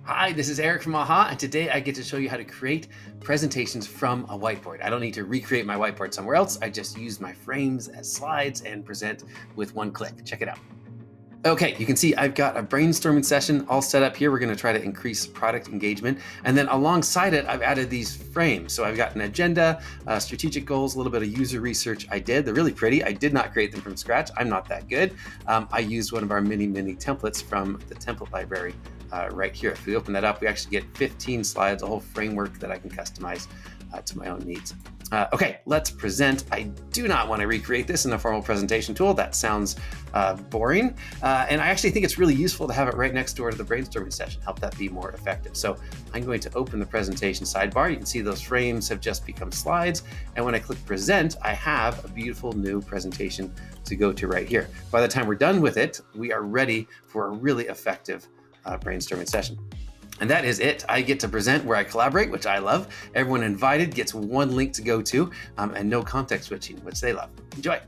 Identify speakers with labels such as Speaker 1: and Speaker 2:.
Speaker 1: Hi, this is Eric from AHA, and today I get to show you how to create presentations from a whiteboard. I don't need to recreate my whiteboard somewhere else. I just use my frames as slides and present with one click. Check it out. Okay, you can see I've got a brainstorming session all set up here. We're going to try to increase product engagement. And then alongside it, I've added these frames. So I've got an agenda, strategic goals, a little bit of user research I did. They're really pretty. I did not create them from scratch. I'm not that good. I used one of our mini templates from the template library right here. If we open that up, we actually get 15 slides, a whole framework that I can customize to my own needs. Okay, let's present. I do not want to recreate this in a formal presentation tool. That sounds boring. And I actually think it's really useful to have it right next door to the brainstorming session, help that be more effective. So I'm going to open the presentation sidebar. You can see those frames have just become slides. And when I click present, I have a beautiful new presentation to go to right here. By the time we're done with it, we are ready for a really effective brainstorming session. And that is it. I get to present where I collaborate, which I love. Everyone invited gets one link to go to, and no context switching, which they love. Enjoy.